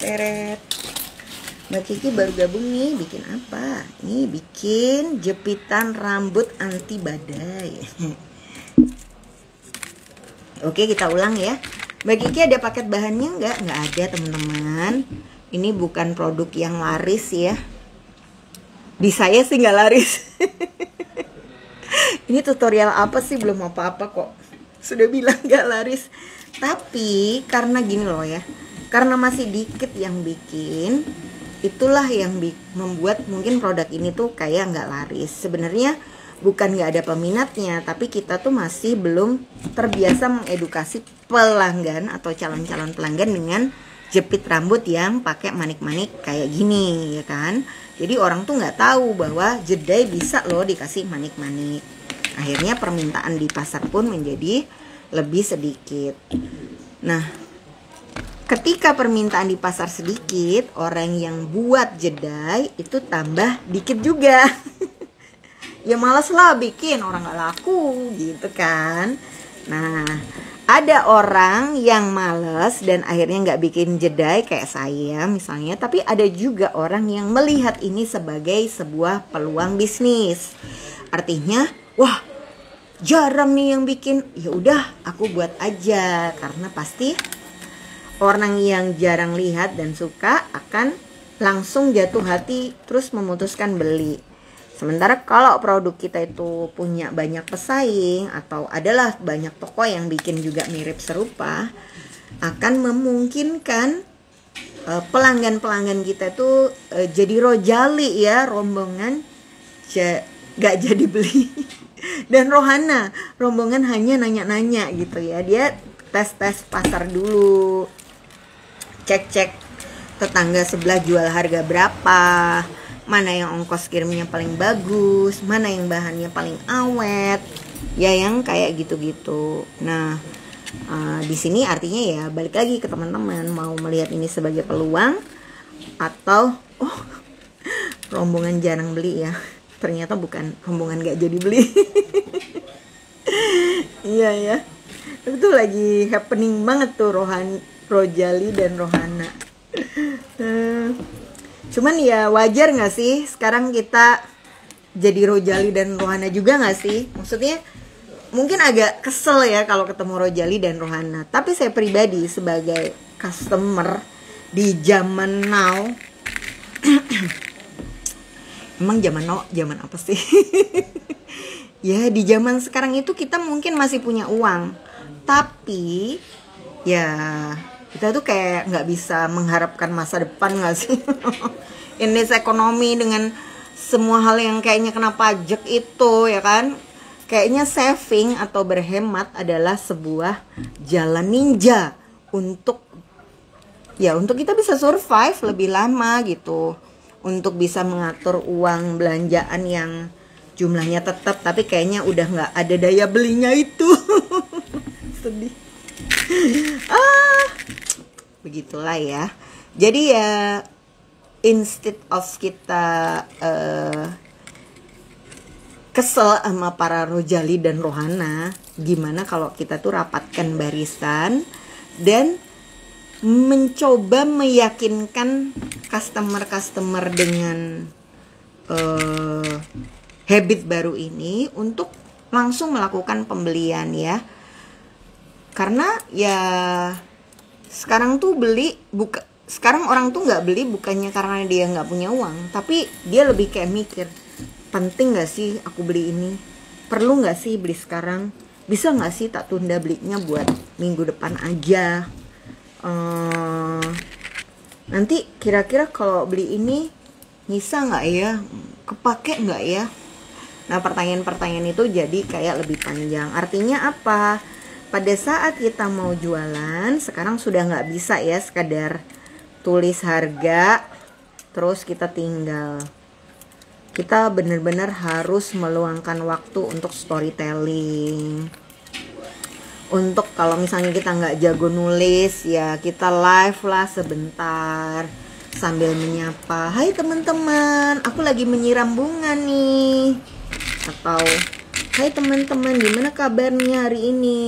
Teret. Mbak Kiki baru gabung nih, bikin apa? Nih bikin jepitan rambut anti badai. Oke, kita ulang ya. Mbak Kiki ada paket bahannya nggak? Nggak ada teman-teman. Ini bukan produk yang laris ya. Di saya sih nggak laris. Ini tutorial apa sih, belum apa-apa kok. Sudah bilang gak laris. Tapi karena gini loh ya, karena masih dikit yang bikin, itulah yang membuat mungkin produk ini tuh kayak gak laris. Sebenarnya bukan gak ada peminatnya, tapi kita tuh masih belum terbiasa mengedukasi pelanggan atau calon-calon pelanggan dengan jepit rambut yang pakai manik-manik kayak gini ya kan. Jadi orang tuh nggak tahu bahwa jedai bisa loh dikasih manik-manik. Akhirnya permintaan di pasar pun menjadi lebih sedikit. Nah, ketika permintaan di pasar sedikit, orang yang buat jedai itu tambah dikit juga. Ya malas lah bikin, orang nggak laku gitu kan. Nah, ada orang yang males dan akhirnya nggak bikin jedai kayak saya misalnya. Tapi ada juga orang yang melihat ini sebagai sebuah peluang bisnis. Artinya, wah jarang nih yang bikin, ya udah aku buat aja, karena pasti orang yang jarang lihat dan suka akan langsung jatuh hati terus memutuskan beli. Sementara kalau produk kita itu punya banyak pesaing atau adalah banyak toko yang bikin juga mirip serupa, akan memungkinkan pelanggan-pelanggan kita itu jadi rojali ya, rombongan gak jadi beli. Dan rohana, rombongan hanya nanya-nanya gitu ya. Dia tes-tes pasar dulu, cek-cek tetangga sebelah jual harga berapa, mana yang ongkos kirimnya paling bagus, mana yang bahannya paling awet, ya yang kayak gitu-gitu. Nah, di sini artinya ya balik lagi ke teman-teman, mau melihat ini sebagai peluang atau rombongan jarang beli ya. Ternyata bukan rombongan gak jadi beli. Iya ya, itu lagi happening banget tuh Rojali dan Rohana. Cuman ya wajar gak sih sekarang kita jadi Rojali dan Rohana juga gak sih? Maksudnya mungkin agak kesel ya kalau ketemu Rojali dan Rohana. Tapi saya pribadi sebagai customer di zaman now, emang zaman now zaman apa sih? Ya di zaman sekarang itu kita mungkin masih punya uang, tapi ya kita tuh kayak nggak bisa mengharapkan masa depan nggak sih? Ini ekonomi dengan semua hal yang kayaknya kena pajak itu ya kan, kayaknya saving atau berhemat adalah sebuah jalan ninja untuk kita bisa survive lebih lama gitu, untuk bisa mengatur uang belanjaan yang jumlahnya tetap tapi kayaknya udah nggak ada daya belinya itu. Sedih. Begitulah ya. Jadi ya instead of kita kesel sama para Rojali dan Rohana, gimana kalau kita tuh rapatkan barisan dan mencoba meyakinkan customer dengan habit baru ini untuk langsung melakukan pembelian ya. Karena ya sekarang tuh sekarang orang tuh nggak beli bukannya karena dia nggak punya uang, tapi dia lebih kayak mikir, penting nggak sih aku beli ini, perlu nggak sih beli sekarang, bisa nggak sih tak tunda belinya buat minggu depan aja, nanti kira-kira kalau beli ini bisa nggak ya, kepake nggak ya. Nah, pertanyaan-pertanyaan itu jadi kayak lebih panjang. Artinya apa? Pada saat kita mau jualan, sekarang sudah nggak bisa ya sekadar tulis harga terus kita tinggal. Kita benar-benar harus meluangkan waktu untuk storytelling. Untuk kalau misalnya kita nggak jago nulis, ya kita live lah sebentar sambil menyapa, hai teman-teman, aku lagi menyiram bunga nih. Atau hai teman-teman, gimana kabarnya hari ini?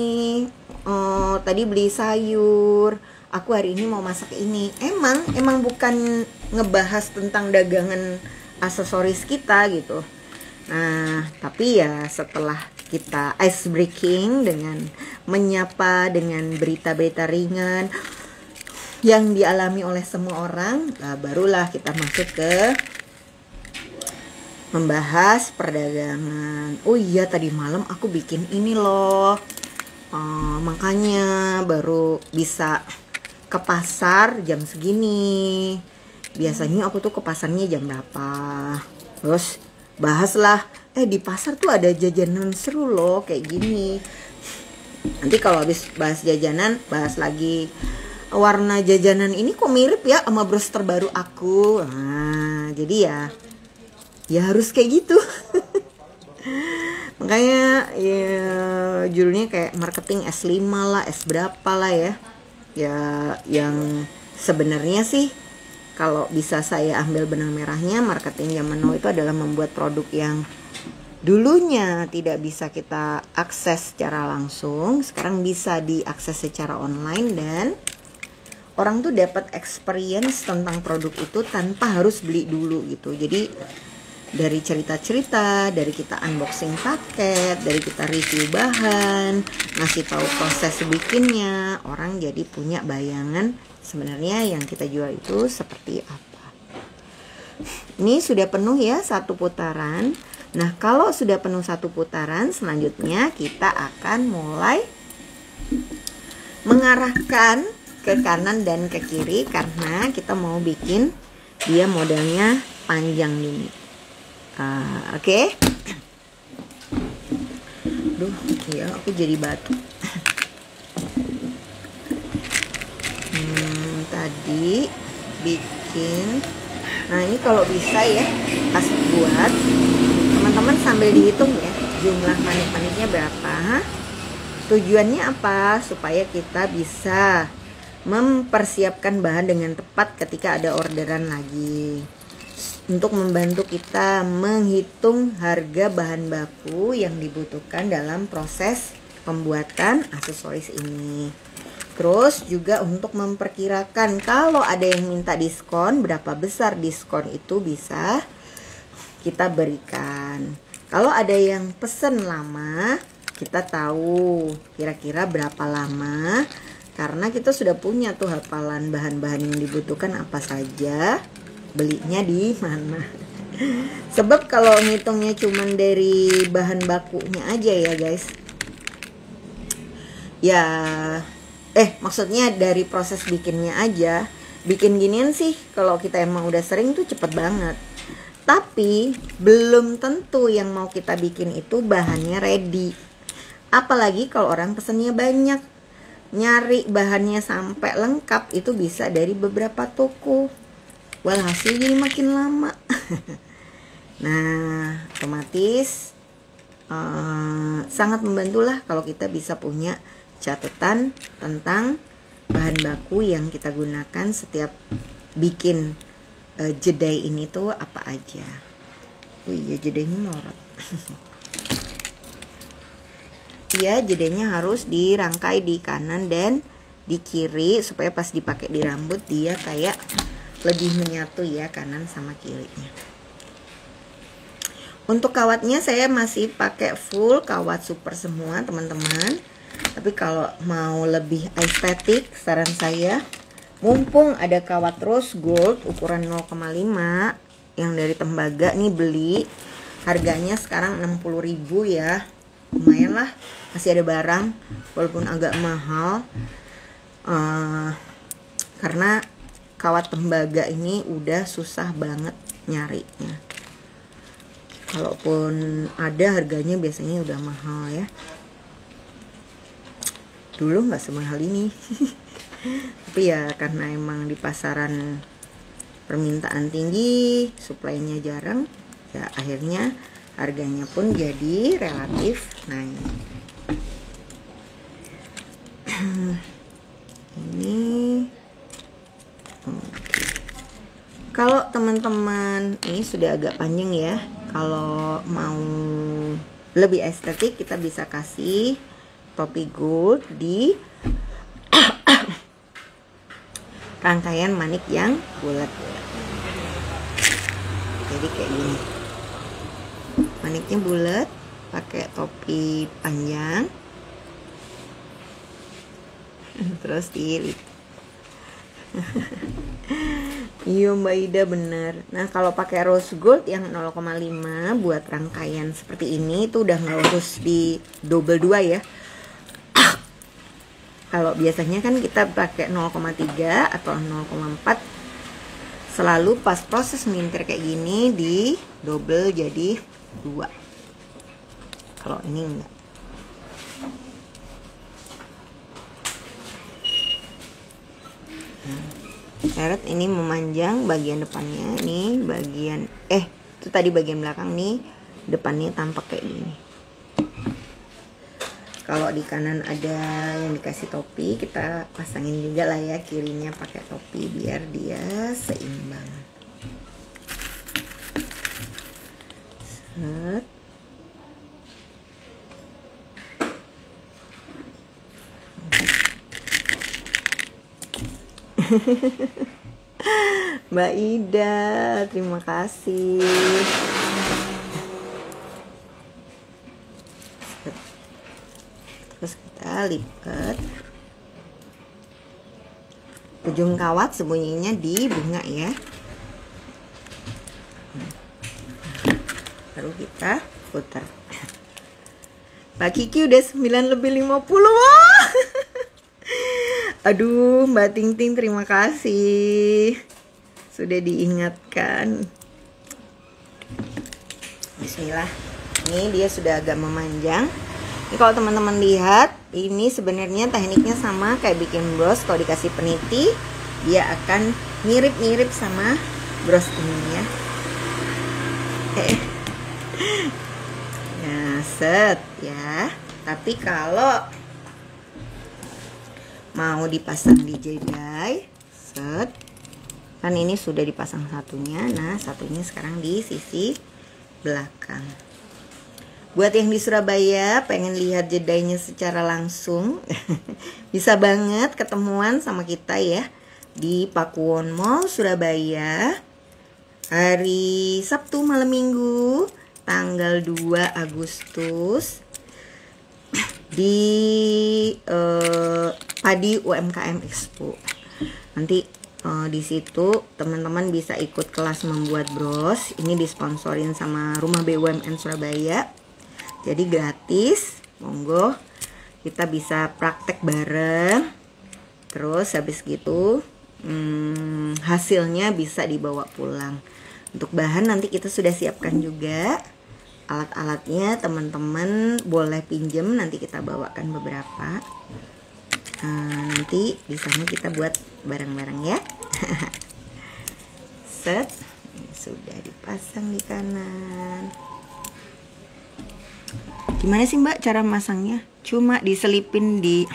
Oh, tadi beli sayur, aku hari ini mau masak ini. Emang bukan ngebahas tentang dagangan aksesoris kita gitu. Nah, tapi ya setelah kita ice breaking dengan menyapa dengan berita-berita ringan yang dialami oleh semua orang, nah barulah kita masuk ke membahas perdagangan. Oh iya, tadi malam aku bikin ini loh, makanya baru bisa ke pasar jam segini. Biasanya aku tuh ke pasarnya jam berapa. Terus bahaslah, di pasar tuh ada jajanan seru loh kayak gini. Nanti kalau habis bahas jajanan, bahas lagi, warna jajanan ini kok mirip ya sama bros terbaru aku. Nah, jadi ya harus kayak gitu. Makanya ya judulnya kayak marketing S5 lah, S berapa lah ya. Ya yang sebenarnya sih kalau bisa saya ambil benang merahnya, marketing zaman now itu adalah membuat produk yang dulunya tidak bisa kita akses secara langsung, sekarang bisa diakses secara online dan orang tuh dapat experience tentang produk itu tanpa harus beli dulu gitu. Jadi dari cerita-cerita, dari kita unboxing paket, dari kita review bahan, ngasih tahu proses bikinnya, orang jadi punya bayangan sebenarnya yang kita jual itu seperti apa. Ini sudah penuh ya satu putaran. Nah, kalau sudah penuh satu putaran, selanjutnya kita akan mulai mengarahkan ke kanan dan ke kiri karena kita mau bikin dia modelnya panjang ini. Oke. Duh, ya aku jadi batuk. Tadi bikin. Nah, ini kalau bisa ya pas buat teman-teman sambil dihitung ya jumlah manik-maniknya berapa. Tujuannya apa? Supaya kita bisa mempersiapkan bahan dengan tepat ketika ada orderan lagi. Untuk membantu kita menghitung harga bahan baku yang dibutuhkan dalam proses pembuatan aksesoris ini. Terus juga untuk memperkirakan kalau ada yang minta diskon, berapa besar diskon itu bisa kita berikan. Kalau ada yang pesen lama, kita tahu kira-kira berapa lama, karena kita sudah punya tuh hafalan bahan-bahan yang dibutuhkan apa saja, belinya di mana. Sebab kalau ngitungnya cuman dari bahan bakunya aja ya guys, ya maksudnya dari proses bikinnya aja, bikin ginian sih kalau kita emang udah sering tuh cepet banget. Tapi belum tentu yang mau kita bikin itu bahannya ready. Apalagi kalau orang pesennya banyak, nyari bahannya sampai lengkap itu bisa dari beberapa toko. Walhasil jadi makin lama. Nah, otomatis sangat membantulah kalau kita bisa punya catatan tentang bahan baku yang kita gunakan setiap bikin jedai ini tuh apa aja. Iya, jedainya melorot. Iya, jedainya harus dirangkai di kanan dan di kiri supaya pas dipakai di rambut dia kayak lebih menyatu ya kanan sama kirinya. Untuk kawatnya saya masih pakai full kawat super semua teman-teman. Tapi kalau mau lebih estetik, saran saya, mumpung ada kawat rose gold ukuran 0,5 yang dari tembaga nih, beli. Harganya sekarang 60.000 ya. Lumayan lah, masih ada barang walaupun agak mahal. Karena kawat tembaga ini udah susah banget nyarinya. Kalaupun ada, harganya biasanya udah mahal ya. Dulu nggak semahal ini. Tapi ya karena emang di pasaran permintaan tinggi, suplainya jarang, ya akhirnya harganya pun jadi relatif naik. Ini kalau teman-teman, ini sudah agak panjang ya. Kalau mau lebih estetik, kita bisa kasih topi gold di rangkaian manik yang bulat. Jadi kayak gini, maniknya bulat, pakai topi panjang, terus dilipat. Iya Mbak Ida, bener. Nah kalau pakai rose gold yang 0,5 buat rangkaian seperti ini, itu udah nggak harus di double 2 ya. Kalau biasanya kan kita pakai 0,3 atau 0,4, selalu pas proses melintir kayak gini di double jadi 2. Kalau ini enggak. Seret ini memanjang bagian depannya, ini bagian itu tadi bagian belakang nih, depannya tampak kayak gini. Kalau di kanan ada yang dikasih topi, kita pasangin juga lah ya kirinya pakai topi biar dia seimbang. Set. Mbak Ida, terima kasih. Terus kita lipat. Ujung kawat sembunyinya di bunga ya. Baru kita putar. Mbak Kiki udah 9:50. Wah. Aduh, Mbak Ting Ting, terima kasih sudah diingatkan. Bismillah. Ini dia sudah agak memanjang. Ini kalau teman-teman lihat, ini sebenarnya tekniknya sama kayak bikin bros. Kalau dikasih peniti, dia akan mirip-mirip sama bros ini ya. Ya, set ya. Tapi kalau mau dipasang di jadai, set, kan ini sudah dipasang satunya. Nah satunya sekarang di sisi belakang. Buat yang di Surabaya pengen lihat jedainya secara langsung, bisa banget ketemuan sama kita ya di Pakuwon Mall Surabaya hari Sabtu malam Minggu tanggal 2 Agustus di Padi UMKM Expo. Nanti di situ teman-teman bisa ikut kelas membuat bros. Ini disponsorin sama Rumah BUMN Surabaya. Jadi gratis, monggo kita bisa praktek bareng. Terus habis gitu hasilnya bisa dibawa pulang. Untuk bahan nanti kita sudah siapkan juga. Alat-alatnya teman-teman boleh pinjem, nanti kita bawakan beberapa. Nanti di sana kita buat bareng-bareng ya. Set, sudah dipasang di kanan. Gimana sih Mbak cara masangnya? Cuma diselipin di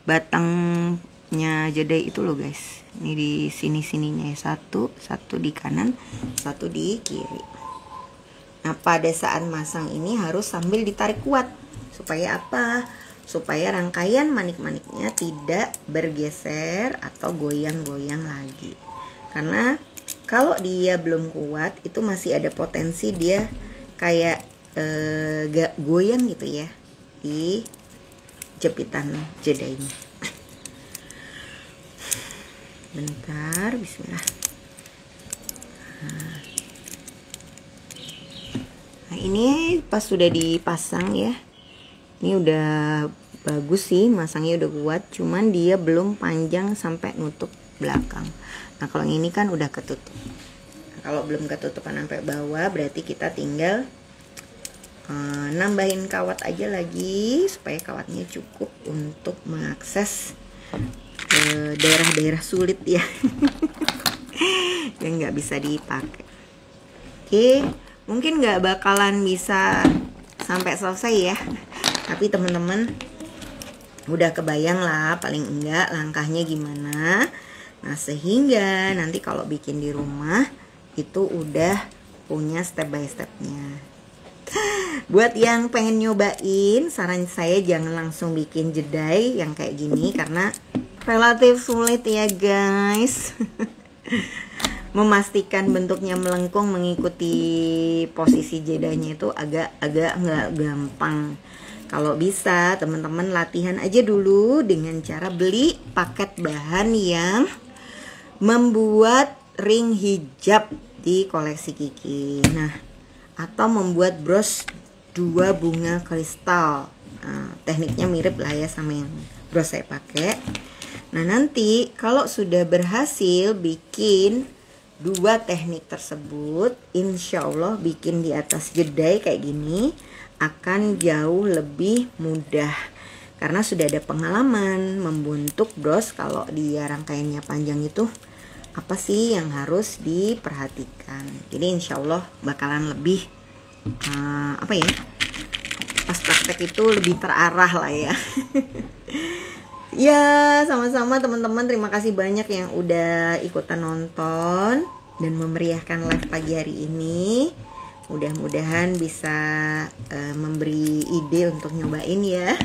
batangnya jadai itu loh guys. Ini di sini-sininya ya, satu di kanan, satu di kiri. Nah pada saat masang ini harus sambil ditarik kuat. Supaya apa? Supaya rangkaian manik-maniknya tidak bergeser atau goyang-goyang lagi. Karena kalau dia belum kuat, itu masih ada potensi dia kayak goyang gitu ya di jepitan jedainya. Bentar, bismillah. Nah, ini pas sudah dipasang ya, ini udah bagus sih, masangnya udah kuat, cuman dia belum panjang sampai nutup belakang. Nah kalau ini kan udah ketutup. Nah, kalau belum ketutupan sampai bawah, berarti kita tinggal nambahin kawat aja lagi supaya kawatnya cukup untuk mengakses daerah-daerah sulit ya. Yang nggak bisa dipakai. Oke, mungkin nggak bakalan bisa sampai selesai ya, tapi teman-teman udah kebayang lah paling enggak langkahnya gimana. Nah sehingga nanti kalau bikin di rumah itu udah punya step by stepnya. Buat yang pengen nyobain, saran saya jangan langsung bikin jedai yang kayak gini karena relatif sulit ya guys. Memastikan bentuknya melengkung mengikuti posisi jedainya itu agak nggak gampang. Kalau bisa teman-teman latihan aja dulu dengan cara beli paket bahan yang membuat ring hijab di koleksi Kiki. Nah, atau membuat bros 2 bunga kristal. Nah, tekniknya mirip lah ya sama yang bros saya pakai. Nah nanti kalau sudah berhasil bikin 2 teknik tersebut, insya Allah bikin di atas jedai kayak gini akan jauh lebih mudah karena sudah ada pengalaman membuntuk bros. Kalau dia rangkaiannya panjang itu apa sih yang harus diperhatikan. Jadi insya Allah bakalan lebih apa ya, pas praktek itu lebih terarah lah ya. Ya sama-sama teman-teman, terima kasih banyak yang udah ikutan nonton dan memeriahkan live pagi hari ini. Mudah-mudahan bisa memberi ide untuk nyobain ya.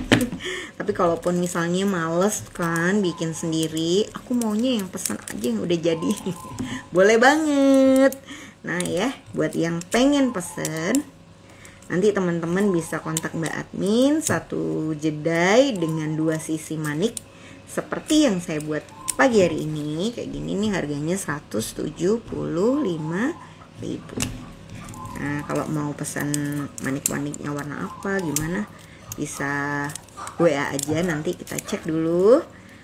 Tapi kalaupun misalnya males kan bikin sendiri, aku maunya yang pesan aja yang udah jadi. Boleh banget. Nah ya, buat yang pengen pesen, nanti teman-teman bisa kontak Mbak Admin, 1 jedai dengan 2 sisi manik seperti yang saya buat pagi hari ini. Kayak gini nih harganya 175.000. Nah kalau mau pesan manik-maniknya warna apa gimana, bisa WA aja, nanti kita cek dulu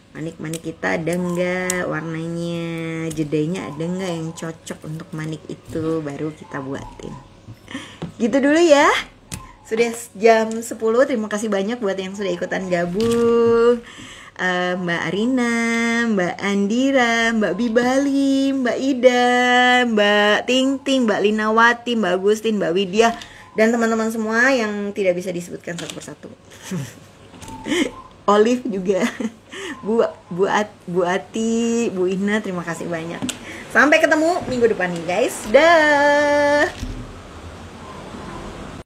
manik-manik kita ada enggak, warnanya, jedainya ada enggak yang cocok untuk manik itu, baru kita buatin. Gitu dulu ya. Sudah jam 10. Terima kasih banyak buat yang sudah ikutan gabung. Mbak Arina, Mbak Andira, Mbak Bibali, Mbak Ida, Mbak Ting Ting, Mbak Linawati, Mbak Agustin, Mbak Widya, dan teman-teman semua yang tidak bisa disebutkan satu persatu. Olive juga, Bu Ati, Bu Ina, terima kasih banyak. Sampai ketemu minggu depan nih guys. Dah.